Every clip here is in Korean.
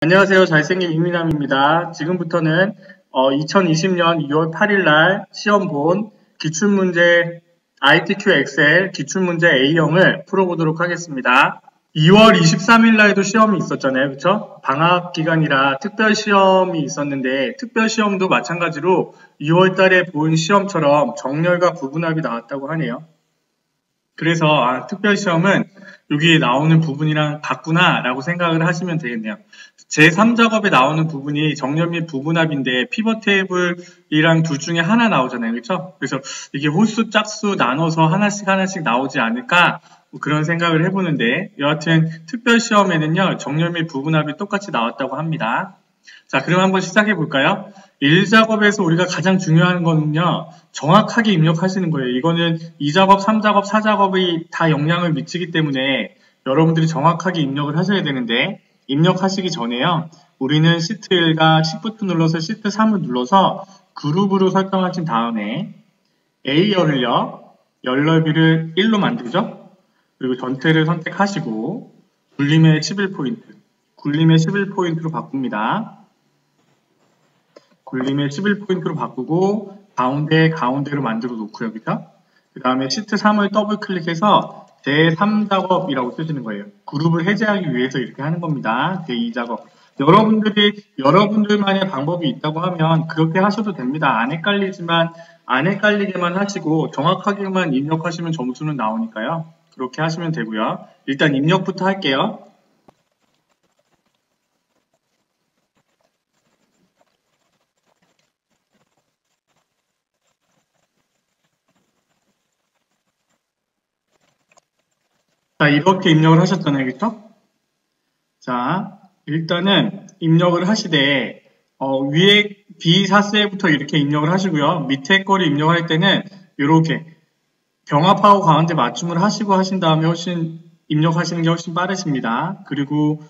안녕하세요. 잘생긴 이민남입니다. 지금부터는 2020년 2월 8일 날 시험 본 기출문제 ITQ 엑셀 기출문제 A형을 풀어보도록 하겠습니다. 2월 23일 날에도 시험이 있었잖아요. 그쵸? 방학 기간이라 특별 시험이 있었는데 특별 시험도 마찬가지로 2월 달에 본 시험처럼 정렬과 부분합이 나왔다고 하네요. 그래서 특별 시험은 여기 나오는 부분이랑 같구나 라고 생각을 하시면 되겠네요. 제3작업에 나오는 부분이 정렬 및 부분합인데 피벗 테이블이랑 둘 중에 하나 나오잖아요. 그렇죠? 그래서 이게 홀수 짝수 나눠서 하나씩 나오지 않을까 그런 생각을 해보는데 여하튼 특별 시험에는요. 정렬 및 부분합이 똑같이 나왔다고 합니다. 자, 그럼 한번 시작해 볼까요? 1작업에서 우리가 가장 중요한 거는요, 정확하게 입력하시는 거예요. 이거는 2작업, 3작업, 4작업이 다 영향을 미치기 때문에 여러분들이 정확하게 입력을 하셔야 되는데, 입력하시기 전에요, 우리는 시트 1과 Shift 눌러서 시트 3을 눌러서 그룹으로 설정하신 다음에 A열을요, 열 넓이를 1로 만들죠? 그리고 전체를 선택하시고, 굴림의 11포인트로 바꿉니다. 굴림의 11포인트로 바꾸고 가운데로 만들어 놓고요. 그죠? 그 다음에 시트 3을 더블 클릭해서 제3작업이라고 쓰시는 거예요. 그룹을 해제하기 위해서 이렇게 하는 겁니다. 제2작업. 여러분들만의 방법이 있다고 하면 그렇게 하셔도 됩니다. 안 헷갈리게만 하시고 정확하게만 입력하시면 점수는 나오니까요. 그렇게 하시면 되고요. 일단 입력부터 할게요. 자, 이렇게 입력을 하셨잖아요. 그쵸? 자, 일단은 입력을 하시되, 위에 B4셀부터 이렇게 입력을 하시고요. 밑에 거를 입력할 때는 이렇게 병합하고 가운데 맞춤을 하시고 하신 다음에 입력하시는 게 훨씬 빠르십니다. 그리고,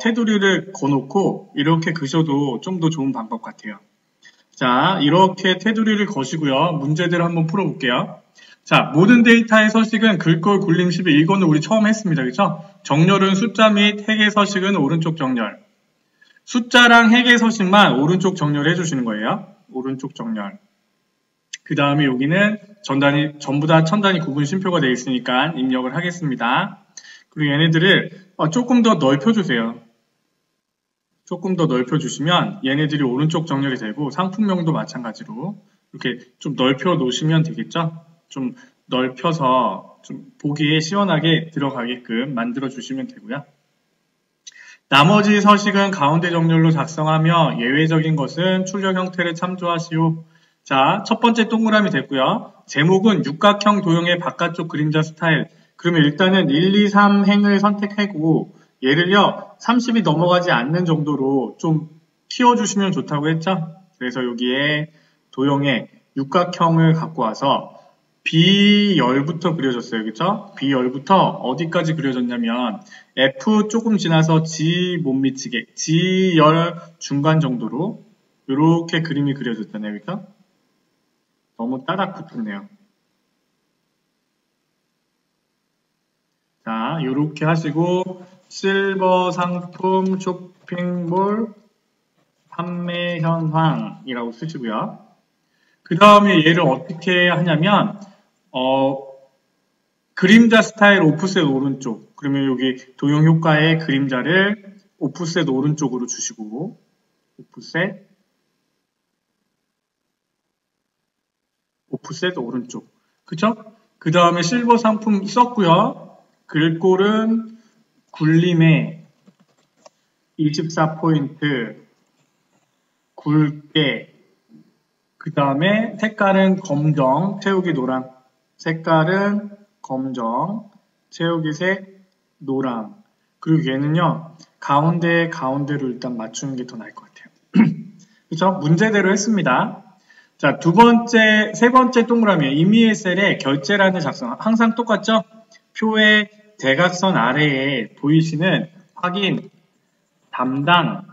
테두리를 거놓고 이렇게 그셔도 좀 더 좋은 방법 같아요. 자, 이렇게 테두리를 거시고요. 문제들을 한번 풀어볼게요. 자, 모든 데이터의 서식은 글꼴 굴림 11. 이거는 우리 처음 했습니다. 그죠? 정렬은 숫자 및 핵의 서식은 오른쪽 정렬. 숫자랑 핵의 서식만 오른쪽 정렬 해주시는 거예요. 오른쪽 정렬. 그 다음에 여기는 전부 다 천단위 구분 쉼표가 되어 있으니까 입력을 하겠습니다. 그리고 얘네들을 조금 더 넓혀주세요. 조금 더 넓혀주시면 얘네들이 오른쪽 정렬이 되고 상품명도 마찬가지로 이렇게 좀 넓혀 놓으시면 되겠죠? 좀 넓혀서 좀 보기에 시원하게 들어가게끔 만들어 주시면 되고요. 나머지 서식은 가운데 정렬로 작성하며 예외적인 것은 출력 형태를 참조하시오. 자, 첫 번째 동그라미 됐고요. 제목은 육각형 도형의 바깥쪽 그림자 스타일. 그러면 일단은 1, 2, 3 행을 선택하고 얘를요 30이 넘어가지 않는 정도로 좀 키워주시면 좋다고 했죠. 그래서 여기에 도형의 육각형을 갖고 와서 B열부터 그려졌어요. 그쵸? B열부터 어디까지 그려졌냐면 F 조금 지나서 G 못 미치게 G열 중간 정도로 이렇게 그림이 그려졌잖아요. 그쵸? 너무 따닥 붙었네요. 자, 이렇게 하시고 실버 상품 쇼핑몰 판매 현황이라고 쓰시고요. 그 다음에 얘를 어떻게 하냐면 그림자 스타일 오프셋 오른쪽. 그러면 여기 도형 효과의 그림자를 오프셋 오른쪽으로 주시고 오프셋 오른쪽. 그쵸? 그 다음에 실버 상품 썼고요. 글꼴은 굴림에 24포인트 굵게. 그 다음에 색깔은 검정, 채우기 노랑. 색깔은 검정, 채우기색 노랑. 그리고 얘는요, 가운데로 일단 맞추는 게 더 나을 것 같아요. 그쵸? 문제대로 했습니다. 자, 세 번째 동그라미에 임의의 셀에 결제란을 작성. 항상 똑같죠? 표의 대각선 아래에 보이시는 확인, 담당,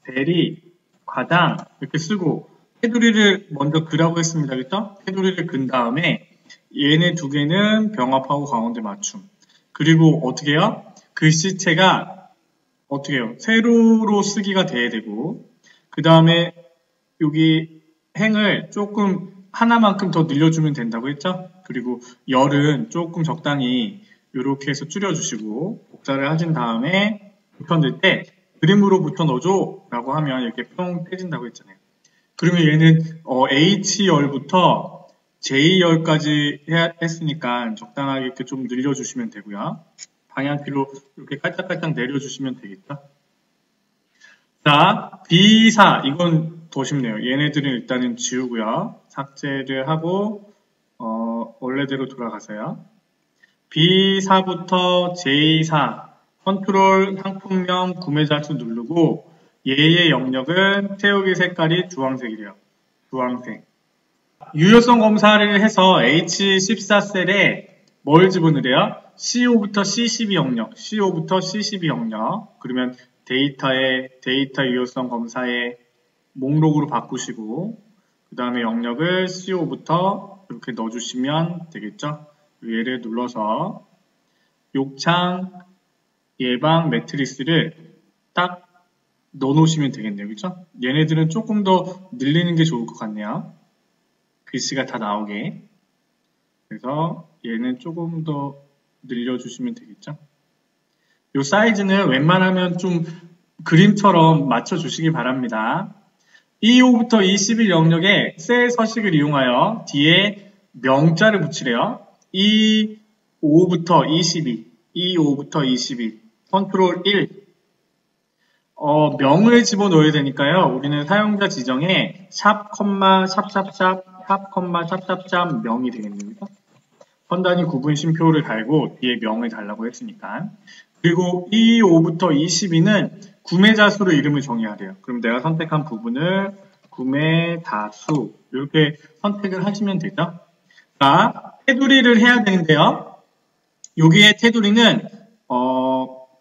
대리, 과당 이렇게 쓰고 테두리를 먼저 그라고 했습니다. 그렇죠? 테두리를 근 다음에 얘네 두 개는 병합하고 가운데 맞춤. 그리고 어떻게 해요? 글씨체가 어떻게 해요? 세로로 쓰기가 돼야 되고, 그 다음에 여기 행을 조금 하나만큼 더 늘려주면 된다고 했죠? 그리고 열은 조금 적당히 이렇게 해서 줄여주시고, 복사를 하신 다음에 붙여넣을 때 그림으로 붙여넣어줘 라고 하면 이렇게 뿅 떼진다고 했잖아요. 그러면 얘는 H열부터 J열까지 했으니까 적당하게 이렇게 좀 늘려주시면 되고요. 방향키로 이렇게 깔짝깔짝 내려주시면 되겠죠. 자, B4 이건 더 쉽네요. 얘네들은 일단은 지우고요. 삭제를 하고 원래대로 돌아가세요. B4부터 J4 컨트롤 상품명 구매자 수 누르고 얘의 영역은 태우기 색깔이 주황색이래요. 주황색. 유효성 검사를 해서 H14셀에 뭘 집어넣으래요? CO 부터 C12 영역, CO 부터 C12 영역. 그러면 데이터 유효성 검사의 목록으로 바꾸시고 그 다음에 영역을 CO부터 이렇게 넣어주시면 되겠죠. 얘를 눌러서 욕창 예방 매트리스를 딱 넣어놓으시면 되겠네요. 그렇죠? 얘네들은 조금 더 늘리는 게 좋을 것 같네요. 글씨가 다 나오게. 그래서 얘는 조금 더 늘려주시면 되겠죠. 이 사이즈는 웬만하면 좀 그림처럼 맞춰주시기 바랍니다. E5부터 E11 영역에 셀 서식을 이용하여 뒤에 명자를 붙이래요. E5부터 E12, E5부터 E12, 컨트롤 1. 명을 집어넣어야 되니까요. 우리는 사용자 지정에 샵, 샵, 명이 되겠네요. 선단위 구분 쉼표를 달고 뒤에 명을 달라고 했으니까. 그리고 E5부터 E12는 구매자 수로 이름을 정해야 돼요. 그럼 내가 선택한 부분을 구매자 수 이렇게 선택을 하시면 되죠. 자, 테두리를 해야 되는데요. 여기에 테두리는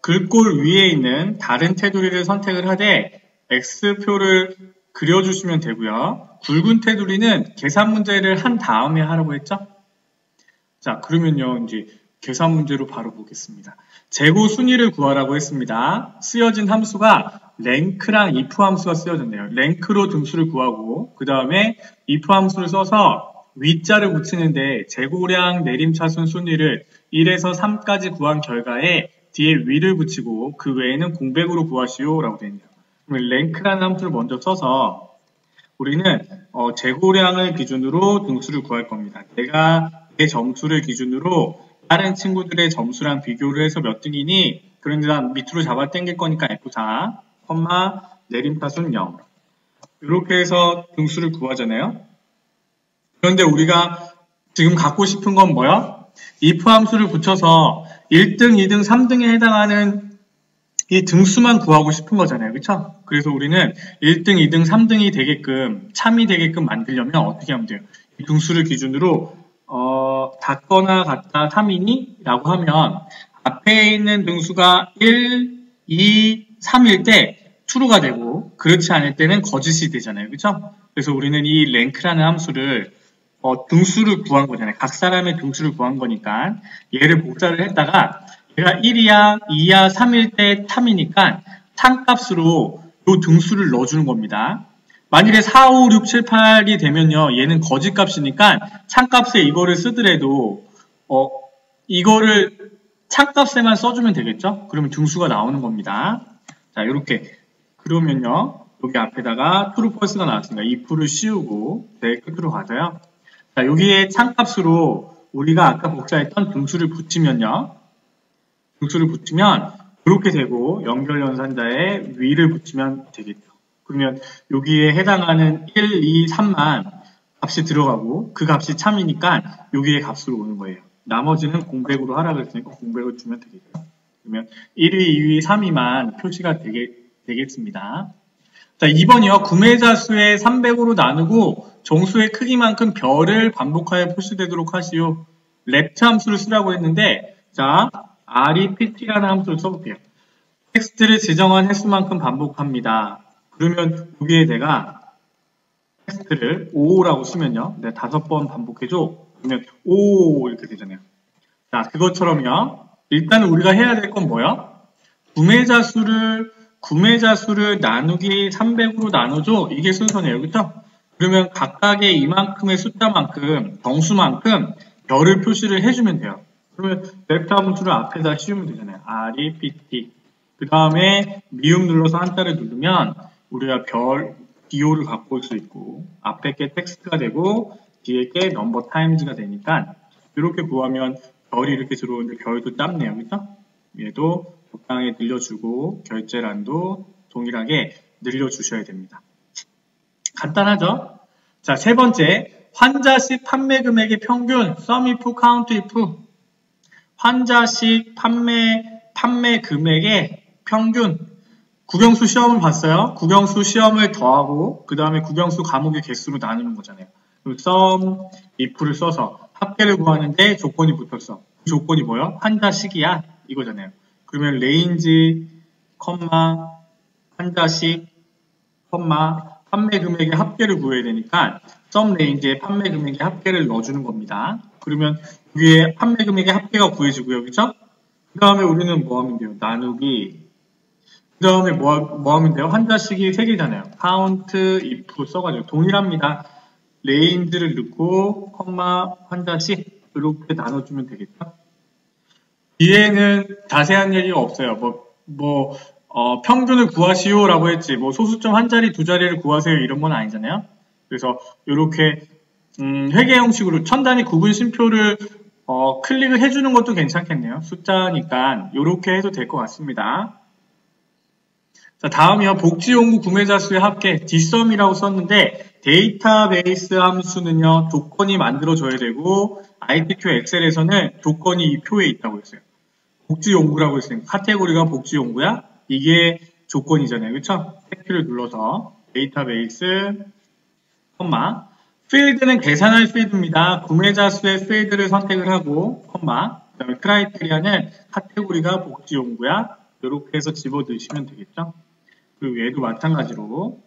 글꼴 위에 있는 다른 테두리를 선택을 하되 X표를 그려주시면 되고요. 굵은 테두리는 계산 문제를 한 다음에 하라고 했죠. 자, 그러면요, 이제 계산 문제로 바로 보겠습니다. 재고 순위를 구하라고 했습니다. 쓰여진 함수가 랭크랑 if 함수가 쓰여졌네요. 랭크로 등수를 구하고 그 다음에 if 함수를 써서 위자를 붙이는데 재고량 내림차순 순위를 1에서 3까지 구한 결과에 뒤에 위를 붙이고 그 외에는 공백으로 구하시오 라고 되어 있네요. 그러면 랭크라는 함수를 먼저 써서 우리는 재고량을 기준으로 등수를 구할 겁니다. 내가 내 점수를 기준으로 다른 친구들의 점수랑 비교를 해서 몇 등이니? 그런데 난 밑으로 잡아 당길 거니까 F4, 내림차순 0. 이렇게 해서 등수를 구하잖아요. 그런데 우리가 지금 갖고 싶은 건 뭐야? if 함수를 붙여서 1등, 2등, 3등에 해당하는 이 등수만 구하고 싶은 거잖아요. 그렇죠? 그래서 우리는 1등, 2등, 3등이 되게끔 참이 되게끔 만들려면 어떻게 하면 돼요? 이 등수를 기준으로 같거나 같다 3이니? 라고 하면 앞에 있는 등수가 1, 2, 3일 때 true가 되고 그렇지 않을 때는 거짓이 되잖아요. 그렇죠? 그래서 우리는 이 랭크라는 함수를 등수를 구한 거잖아요. 각 사람의 등수를 구한 거니까 얘를 복사를 했다가 얘가 1이야, 2야, 3일 때 참이니까 참값으로 이 등수를 넣어주는 겁니다. 만일에 4, 5, 6, 7, 8이 되면요. 얘는 거짓값이니까 참값에 이거를 쓰더라도 이거를 참값에만 써주면 되겠죠? 그러면 등수가 나오는 겁니다. 자, 이렇게 그러면요. 여기 앞에다가 true, false가 나왔으니까 if를 씌우고 내 끝으로 가자요. 자, 여기에 참값으로 우리가 아까 복사했던 등수를 붙이면요. 등수를 붙이면 이렇게 되고 연결연산자의 위를 붙이면 되겠죠. 그러면 여기에 해당하는 1, 2, 3만 값이 들어가고 그 값이 참이니까 여기에 값으로 오는 거예요. 나머지는 공백으로 하라 그랬으니까 공백을 주면 되겠죠. 그러면 1위, 2위, 3위만 표시가 되겠습니다. 자, 2번이요. 구매자 수의 300으로 나누고 정수의 크기만큼 별을 반복하여 표시되도록 하시오. left 함수를 쓰라고 했는데 자, rept라는 함수를 써볼게요. 텍스트를 지정한 횟수만큼 반복합니다. 그러면 여기에 내가 텍스트를 5라고 쓰면요. 내가 5번 반복해줘. 그러면 5 이렇게 되잖아요. 자, 그것처럼요. 일단 우리가 해야 될 건 뭐야? 구매자 수를 나누기 300으로 나눠줘. 이게 순서네요. 그렇죠? 그러면 각각의 이만큼의 숫자만큼, 정수만큼 별을 표시를 해주면 돼요. 그러면 벡터 함수를 앞에다 씌우면 되잖아요. rept. 그 다음에 미음 눌러서 한자를 누르면 우리가 별, 기호를 갖고 올 수 있고, 앞에 게 텍스트가 되고, 뒤에 게 넘버 타임즈가 되니까, 이렇게 구하면 별이 이렇게 들어오는데 별도 짧네요. 그렇죠? 얘도 적당히 늘려주고, 결제란도 동일하게 늘려주셔야 됩니다. 간단하죠? 자, 세 번째, 환자식 판매 금액의 평균, sum if, count if. 환자식 판매 금액의 평균. 국영수 시험을 봤어요. 국영수 시험을 더하고 그 다음에 국영수 과목의 개수로 나누는 거잖아요. sum if를 써서 합계를 구하는데 조건이 붙었어. 그 조건이 뭐예요? 환자식이야 이거잖아요. 그러면 range, 환자식, 판매 금액의 합계를 구해야 되니까 sum range에 판매 금액의 합계를 넣어주는 겁니다. 그러면 위에 판매 금액의 합계가 구해지고요. 그렇죠? 그 다음에 우리는 뭐 하면 돼요? 나누기. 그 다음에 뭐 하면 돼요? 환자식이 3개잖아요. count if 써가지고 동일합니다. range를 넣고 환자식 이렇게 나눠주면 되겠죠? 뒤에는 자세한 얘기가 없어요. 평균을 구하시오라고 했지. 소수점 한 자리, 두 자리를 구하세요. 이런 건 아니잖아요. 그래서 이렇게 회계 형식으로 천 단위 구분 심표를 클릭을 해주는 것도 괜찮겠네요. 숫자니까 이렇게 해도 될 것 같습니다. 자, 다음이요. 복지용구 구매자 수의 합계, dsum이라고 썼는데 데이터베이스 함수는요. 조건이 만들어져야 되고 ITQ 엑셀에서는 조건이 이 표에 있다고 했어요. 복지용구라고 했으니까 카테고리가 복지용구야? 이게 조건이잖아요. 그렇죠? 탭키를 눌러서 데이터베이스, 필드는 계산할 필드입니다. 구매자 수의 필드를 선택을 하고, 그 다음에 크라이테리아는 카테고리가 복지용구야. 이렇게 해서 집어넣으시면 되겠죠. 그리고 얘도 마찬가지로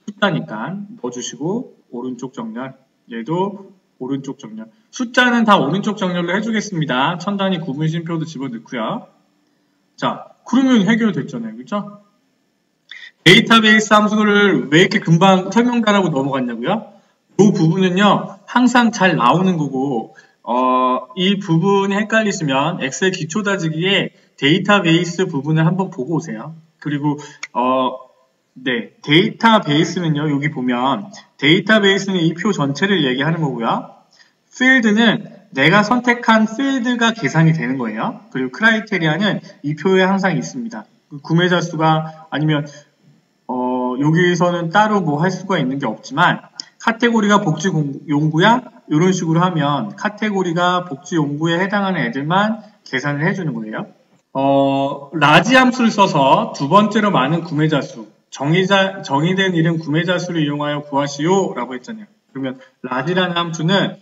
숫자니까 넣어주시고 오른쪽 정렬, 얘도 오른쪽 정렬. 숫자는 다 오른쪽 정렬로 해주겠습니다. 천 단위 구분 심표도 집어넣고요. 자, 그러면 해결됐잖아요. 그렇죠? 데이터베이스 함수를 왜 이렇게 금방 설명단하고 넘어갔냐고요? 이 부분은요, 항상 잘 나오는 거고, 이 부분이 헷갈리시면 엑셀 기초 다지기에 데이터베이스 부분을 한번 보고 오세요. 그리고, 데이터베이스는요, 여기 보면, 데이터베이스는 이 표 전체를 얘기하는 거고요. 필드는 내가 선택한 필드가 계산이 되는 거예요. 그리고 크라이테리아는 이 표에 항상 있습니다. 구매자 수가 아니면 여기서는 따로 뭐 할 수가 있는 게 없지만 카테고리가 복지용구야? 이런 식으로 하면 카테고리가 복지용구에 해당하는 애들만 계산을 해주는 거예요. 라지 함수를 써서 두 번째로 많은 구매자 수, 정의된 이름 구매자 수를 이용하여 구하시오 라고 했잖아요. 그러면 라지라는 함수는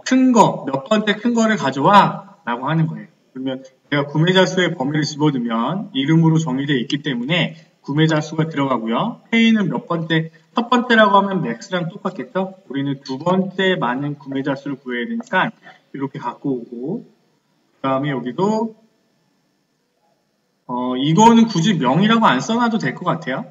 큰 거, 몇 번째 큰 거를 가져와 라고 하는 거예요. 그러면 내가 구매자 수의 범위를 집어넣으면 이름으로 정의되어 있기 때문에 구매자 수가 들어가고요. 페이는 몇 번째, 첫 번째라고 하면 맥스랑 똑같겠죠? 우리는 두 번째 많은 구매자 수를 구해야 되니까 이렇게 갖고 오고 그 다음에 여기도 이거는 굳이 명이라고 안 써놔도 될 것 같아요.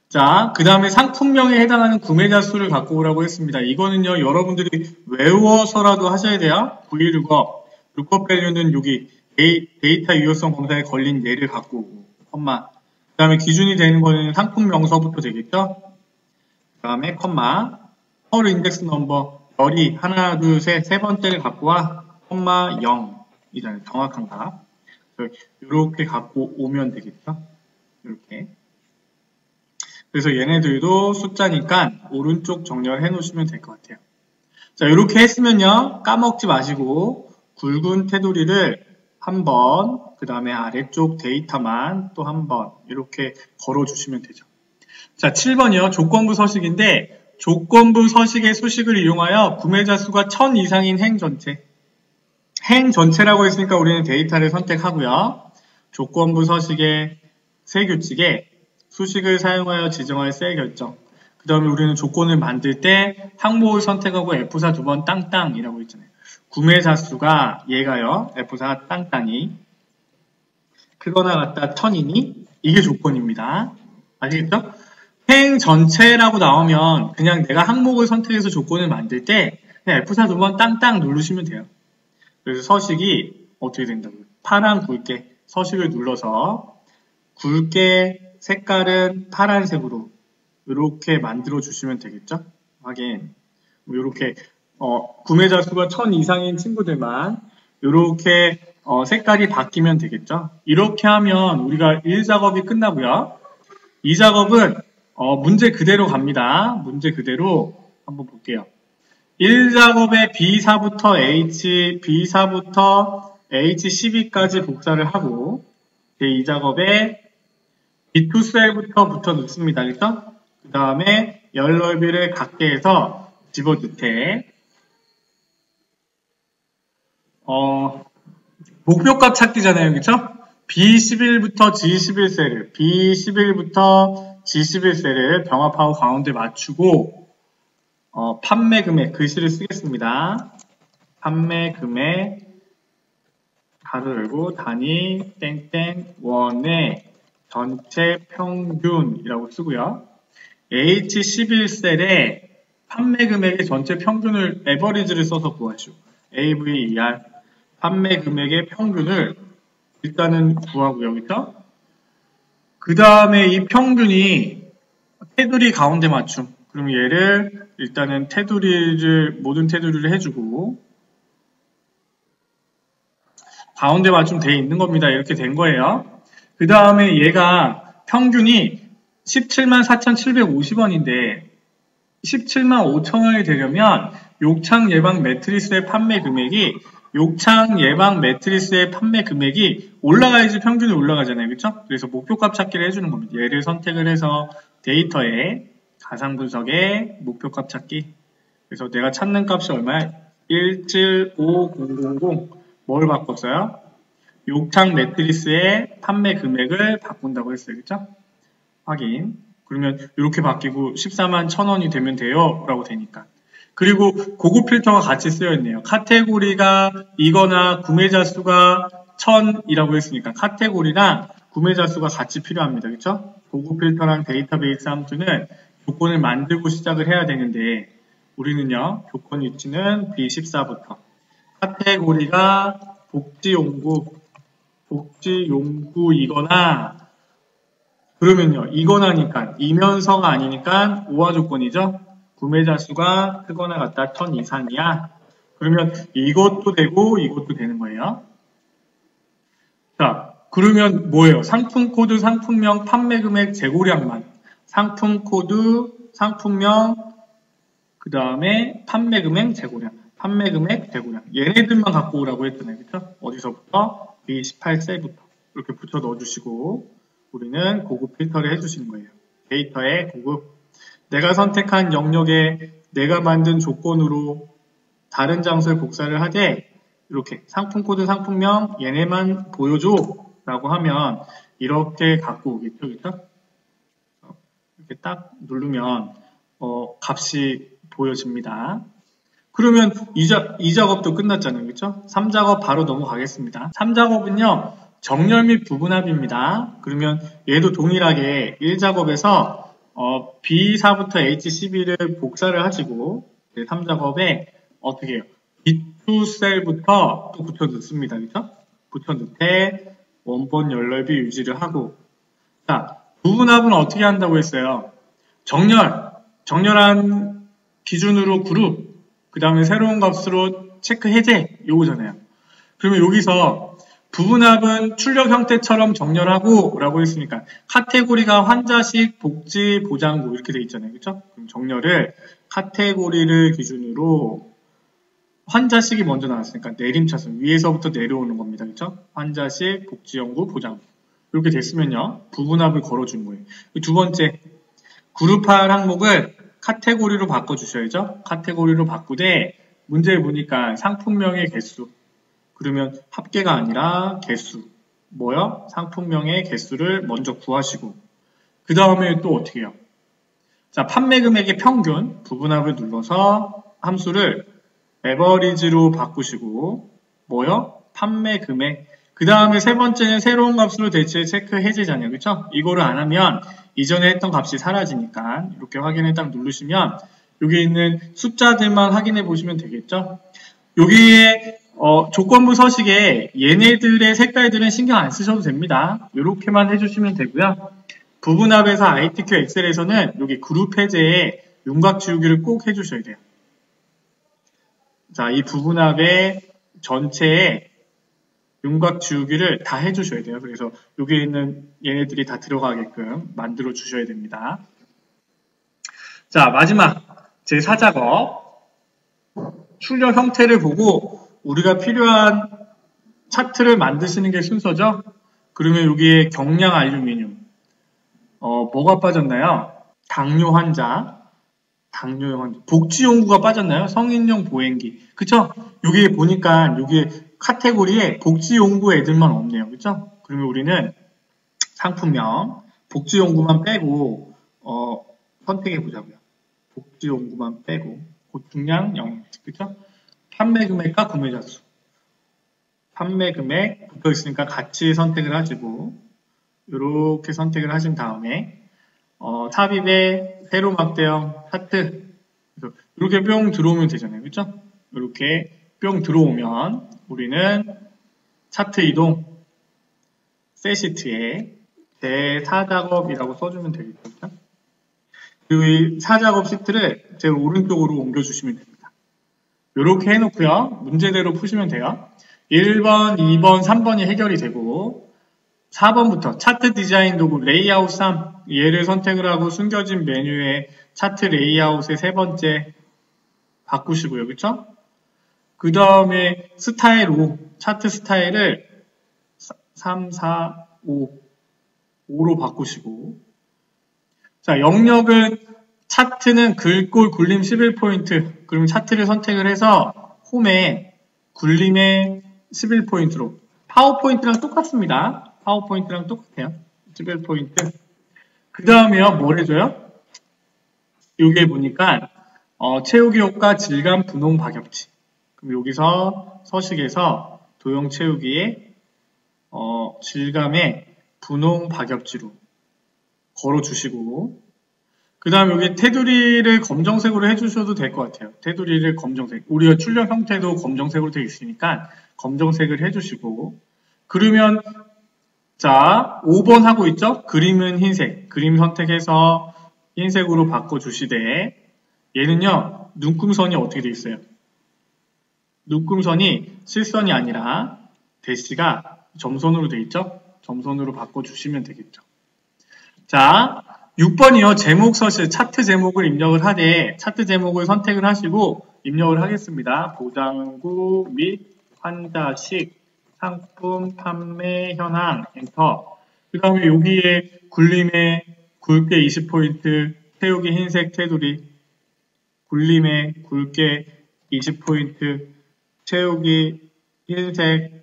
자, 그 다음에 상품명에 해당하는 구매자 수를 갖고 오라고 했습니다. 이거는요, 여러분들이 외워서라도 하셔야 돼요. V-lookup. lookup value는 여기 데이터 유효성 검사에 걸린 예를 갖고 오고, 그 다음에 기준이 되는 거는 상품명서부터 되겠죠? 그 다음에 per index number, 별이 하나, 둘, 셋, 세 번째를 갖고 와, 0이잖아요. 정확한 값. 이렇게 갖고 오면 되겠죠? 이렇게. 그래서 얘네들도 숫자니까 오른쪽 정렬해 놓으시면 될 것 같아요. 자, 이렇게 했으면요. 까먹지 마시고 굵은 테두리를 한 번, 그 다음에 아래쪽 데이터만 또 한 번 이렇게 걸어주시면 되죠. 자, 7번이요. 조건부 서식인데 조건부 서식의 수식을 이용하여 구매자 수가 1000 이상인 행 전체. 행 전체라고 했으니까 우리는 데이터를 선택하고요. 조건부 서식의 세 규칙에 수식을 사용하여 지정할 셀 결정. 그 다음에 우리는 조건을 만들 때 항목을 선택하고 F4 두 번 땅땅이라고 했잖아요. 구매자 수가 얘가요. F4 땅땅이 크거나 같다 1000이니? 이게 조건입니다. 아시겠죠? 행 전체라고 나오면 그냥 내가 항목을 선택해서 조건을 만들 때 그냥 F4 두 번 땅땅 누르시면 돼요. 그래서 서식이 어떻게 된다고요? 파란 굵게 서식을 눌러서 굵게 색깔은 파란색으로 이렇게 만들어 주시면 되겠죠? 확인. 이렇게 구매자 수가 1000 이상인 친구들만 이렇게 색깔이 바뀌면 되겠죠? 이렇게 하면 우리가 1작업이 끝나고요. 2작업은 문제 그대로 갑니다. 문제 그대로 한번 볼게요. 1작업에 B4부터 H, B4부터 H12까지 복사를 하고 제2작업에 B2 셀부터 붙여 넣습니다. 그렇죠? 그 다음에 열 넓이를 갖게 해서 집어넣되 목표값 찾기잖아요. 그렇죠? B11부터 G11 셀을 B11부터 G11 셀을 병합하고 가운데 맞추고 판매 금액 글씨를 쓰겠습니다. 판매 금액 가로 열고 단위 땡땡 원의 전체 평균이라고 쓰고요. H11셀에 판매 금액의 전체 평균을 에버리지를 써서 구하시오. AVER 판매 금액의 평균을 일단은 구하고요. 그렇죠? 그 다음에 이 평균이 테두리 가운데 맞춤. 그럼 얘를 일단은 모든 테두리를 해주고 가운데 맞춤 돼 있는 겁니다. 이렇게 된 거예요. 그 다음에 얘가 평균이 174,750원인데 175,000원이 되려면 욕창 예방 매트리스의 판매 금액이 올라가야지 평균이 올라가잖아요. 그렇죠? 그래서 목표값 찾기를 해주는 겁니다. 얘를 선택을 해서 데이터에 가상 분석에 목표값 찾기. 그래서 내가 찾는 값이 얼마야? 175000 뭘 바꿨어요? 욕창 매트리스의 판매 금액을 바꾼다고 했어요. 그렇죠? 확인. 그러면 이렇게 바뀌고 141,000원이 되면 돼요. 라고 되니까. 그리고 고급 필터가 같이 쓰여 있네요. 카테고리가 이거나 구매자 수가 1000이라고 했으니까 카테고리랑 구매자 수가 같이 필요합니다. 그렇죠? 고급 필터랑 데이터베이스 함수는 조건을 만들고 시작을 해야 되는데 우리는요. 조건 위치는 B14부터 카테고리가 복지용구이거나 그러면요. 이거나니까 이면서가 아니니까 오화 조건이죠. 구매자 수가 크거나 같다 1000 이상이야. 그러면 이것도 되고 이것도 되는 거예요. 자, 그러면 뭐예요? 상품 코드, 상품명, 판매 금액, 재고량만. 상품 코드, 상품명, 그 다음에 판매 금액, 재고량. 판매 금액, 재고량. 얘네들만 갖고 오라고 했잖아요. 그렇죠? 어디서부터? B18셀부터. 이렇게 붙여 넣어주시고 우리는 고급 필터를 해주시는 거예요. 데이터에 고급. 내가 선택한 영역에 내가 만든 조건으로 다른 장소에 복사를 하되 이렇게 상품 코드, 상품명 얘네만 보여줘 라고 하면 이렇게 갖고 오겠죠. 그렇죠? 이렇게 딱 누르면 값이 보여집니다. 그러면 이 작업도 끝났잖아요. 그렇죠? 3작업 바로 넘어가겠습니다. 3작업은요. 정렬 및 부분합입니다. 그러면 얘도 동일하게 1작업에서 B4부터 H12를 복사를 하시고 3작업에 어떻게 해요? B2 셀부터 또 붙여 넣습니다. 그렇죠? 붙여 넣되 원본 열넓이 유지를 하고 자, 부분합은 어떻게 한다고 했어요? 정렬한 기준으로 그룹 그 다음에 새로운 값으로 체크 해제 요거잖아요. 그러면 여기서 부분합은 출력 형태처럼 정렬하고 라고 했으니까 카테고리가 환자식, 복지, 보장구 이렇게 돼 있잖아요. 그렇죠? 그럼 정렬을 카테고리를 기준으로 환자식이 먼저 나왔으니까 내림차순 위에서부터 내려오는 겁니다. 그렇죠? 환자식, 복지연구, 보장구 이렇게 됐으면요. 부분합을 걸어준 거예요. 두 번째 그룹할 항목을 카테고리로 바꿔주셔야죠. 카테고리로 바꾸되 문제를 보니까 상품명의 개수 그러면 합계가 아니라 개수 뭐요? 상품명의 개수를 먼저 구하시고 그 다음에 또 어떻게 해요? 자, 판매 금액의 평균 부분합을 눌러서 함수를 에버리지로 바꾸시고 뭐요? 판매 금액 그 다음에 세 번째는 새로운 값으로 대체 체크 해제잖아요. 그쵸? 이거를 안 하면 이전에 했던 값이 사라지니까 이렇게 확인을 딱 누르시면 여기 있는 숫자들만 확인해 보시면 되겠죠? 여기에 조건부 서식에 얘네들의 색깔들은 신경 안 쓰셔도 됩니다. 이렇게만 해주시면 되고요. 부분합에서 ITQ 엑셀에서는 여기 그룹 해제에 윤곽 지우기를 꼭 해주셔야 돼요. 자, 이 부분합의 전체에 윤곽 지우기를 다 해주셔야 돼요. 그래서 여기 있는 얘네들이 다 들어가게끔 만들어 주셔야 됩니다. 자, 마지막 제 4작업. 출력 형태를 보고 우리가 필요한 차트를 만드시는 게 순서죠. 그러면 여기에 경량 알루미늄 뭐가 빠졌나요? 당뇨 환자, 복지용구가 빠졌나요? 성인용 보행기, 그쵸? 여기에 보니까 여기에 카테고리에 복지용구 애들만 없네요, 그쵸? 그러면 우리는 상품명 복지용구만 빼고 선택해 보자고요. 복지용구만 빼고 고충량 0, 그쵸? 판매 금액과 구매자 수. 판매 금액 붙어 있으니까 같이 선택을 하시고, 이렇게 선택을 하신 다음에, 삽입에 세로 막대형 차트. 이렇게 뿅 들어오면 되잖아요. 그쵸? 이렇게 뿅 들어오면, 우리는 차트 이동, 셋시트에 제4작업이라고 써주면 되겠죠. 그리고 이 4작업 시트를 제 오른쪽으로 옮겨주시면 됩니다. 이렇게 해놓고요. 문제대로 푸시면 돼요. 1번, 2번, 3번이 해결이 되고 4번부터 차트 디자인 도구 레이아웃 3 얘를 선택을 하고 숨겨진 메뉴에 차트 레이아웃의 세 번째 바꾸시고요. 그쵸? 그 다음에 스타일 5 차트 스타일을 3, 4, 5로 바꾸시고 자, 영역은 차트는 글꼴 굴림 11포인트. 그럼 차트를 선택을 해서 홈에 굴림에 11포인트로. 파워포인트랑 똑같습니다. 파워포인트랑 똑같아요. 11포인트. 그 다음에요, 뭘 해줘요? 여기에 보니까, 채우기 효과 질감 분홍 박엽지. 그럼 여기서 서식에서 도형 채우기에, 질감의 분홍 박엽지로 걸어주시고, 그 다음 여기 테두리를 검정색으로 해주셔도 될 것 같아요. 테두리를 검정색. 우리가 출력 형태도 검정색으로 되어 있으니까 검정색을 해주시고, 그러면 자 5번 하고 있죠? 그림은 흰색. 그림 선택해서 흰색으로 바꿔주시되 얘는요. 눈금선이 어떻게 되어 있어요? 눈금선이 실선이 아니라 대시가 점선으로 되어 있죠? 점선으로 바꿔주시면 되겠죠. 자 6번이요. 제목 서식, 차트 제목을 입력을 하되 차트 제목을 선택을 하시고 입력을 하겠습니다. 보장구 및 환자식, 상품, 판매, 현황, 엔터. 그 다음에 여기에 굴림에 굵게 20포인트, 태우기 흰색 테두리, 굴림에 굵게 20포인트, 채우기 흰색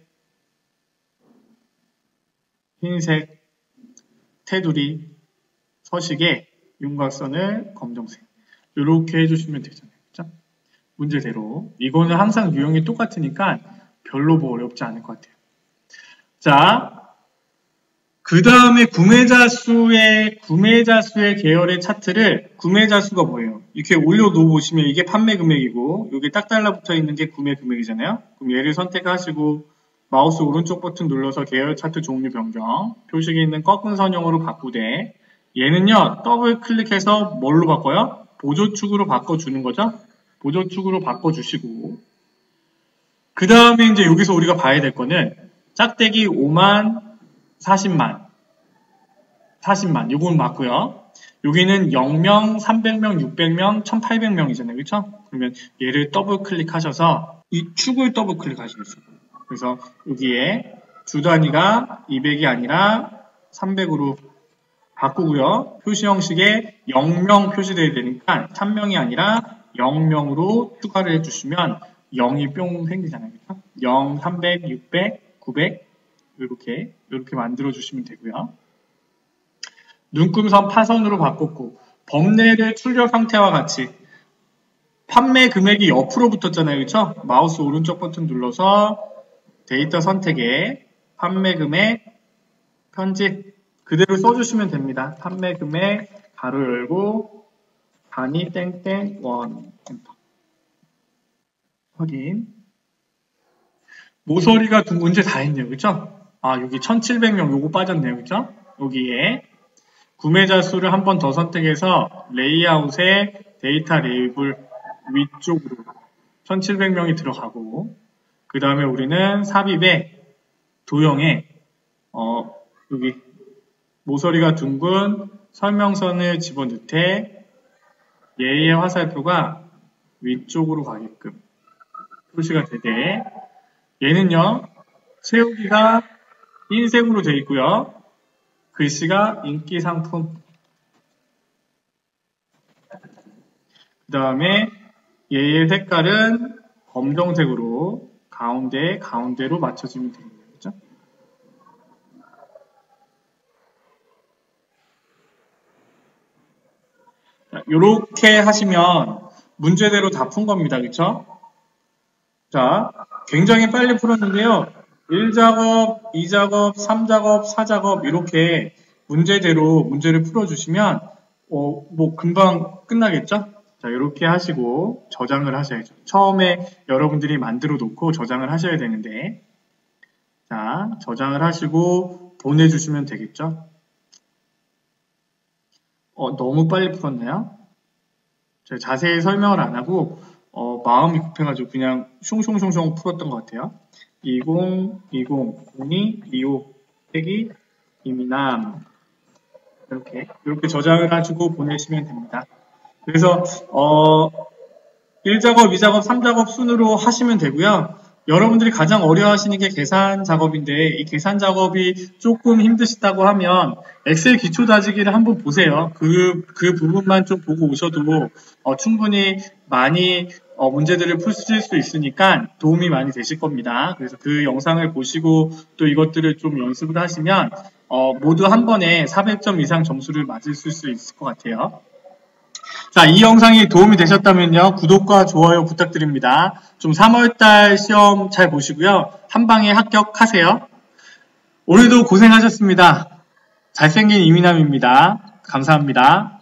테두리, 서식에 윤곽선을 검정색 이렇게 해주시면 되잖아요. 그렇죠? 문제대로 이거는 항상 유형이 똑같으니까 별로 뭐 어렵지 않을 것 같아요. 자, 그 다음에 구매자 수의 계열의 차트를 구매자 수가 뭐예요? 이렇게 올려놓어 보시면 이게 판매 금액이고 여기 딱 달라붙어 있는 게 구매 금액이잖아요. 그럼 얘를 선택하시고 마우스 오른쪽 버튼 눌러서 계열 차트 종류 변경 표식이 있는 꺾은 선형으로 바꾸되 얘는요, 더블 클릭해서 뭘로 바꿔요? 보조축으로 바꿔주는 거죠? 보조축으로 바꿔주시고, 그 다음에 이제 여기서 우리가 봐야 될 거는, 짝대기 5만, 40만, 요건 맞고요. 여기는 0명, 300명, 600명, 1800명이잖아요. 그쵸? 그러면 얘를 더블 클릭하셔서, 이 축을 더블 클릭하시겠어요. 그래서 여기에 주 단위가 200이 아니라 300으로 바꾸고요. 표시 형식에 0명 표시되어야 되니까 1000명이 아니라 0명으로 추가를 해주시면 0이 뿅 생기잖아요. 그렇죠? 0, 300, 600, 900 이렇게 만들어주시면 되고요. 눈금선 파선으로 바꿨고 범례를 출력 형태와 같이 판매 금액이 옆으로 붙었잖아요. 그렇죠? 마우스 오른쪽 버튼 눌러서 데이터 선택에 판매 금액, 편집 그대로 써주시면 됩니다. 판매 금액 가로 열고 단위 땡땡 원 엔터. 확인. 모서리가 두 문제 다 했네요. 그죠? 아, 여기 1700명 요거 빠졌네요. 그죠? 여기에 구매자 수를 한 번 더 선택해서 레이아웃에 데이터 레이블 위쪽으로 1700명이 들어가고 그 다음에 우리는 삽입에 도형에 여기 모서리가 둥근 설명선을 집어넣되 얘의 화살표가 위쪽으로 가게끔 표시가 되되 얘는요 채우기가 흰색으로 되어 있고요 글씨가 인기 상품 그 다음에 얘의 색깔은 검정색으로 가운데로 맞춰주면 됩니다. 그렇죠? 이렇게 하시면 문제대로 다 푼 겁니다. 그렇죠? 자, 굉장히 빨리 풀었는데요. 1작업, 2작업, 3작업, 4작업 이렇게 문제대로 문제를 풀어주시면 뭐 금방 끝나겠죠? 자, 이렇게 하시고 저장을 하셔야죠. 처음에 여러분들이 만들어 놓고 저장을 하셔야 되는데 자, 저장을 하시고 보내주시면 되겠죠? 너무 빨리 풀었나요? 제가 자세히 설명을 안 하고 마음이 급해가지고 그냥 숑숑숑숑 풀었던 것 같아요. 20, 02, 25, 태기, 이민남 이렇게 저장을 하시고 보내시면 됩니다. 그래서 1작업, 2작업, 3작업 순으로 하시면 되고요. 여러분들이 가장 어려워하시는 게 계산 작업인데 이 계산 작업이 조금 힘드시다고 하면 엑셀 기초 다지기를 한번 보세요. 그 부분만 좀 보고 오셔도 충분히 많이 문제들을 풀실 수 있으니까 도움이 많이 되실 겁니다. 그래서 그 영상을 보시고 또 이것들을 좀 연습을 하시면 모두 한 번에 400점 이상 점수를 맞을 수 있을 것 같아요. 자, 이 영상이 도움이 되셨다면요. 구독과 좋아요 부탁드립니다. 좀 3월달 시험 잘 보시고요. 한 방에 합격하세요. 오늘도 고생하셨습니다. 잘생긴 이민남입니다. 감사합니다.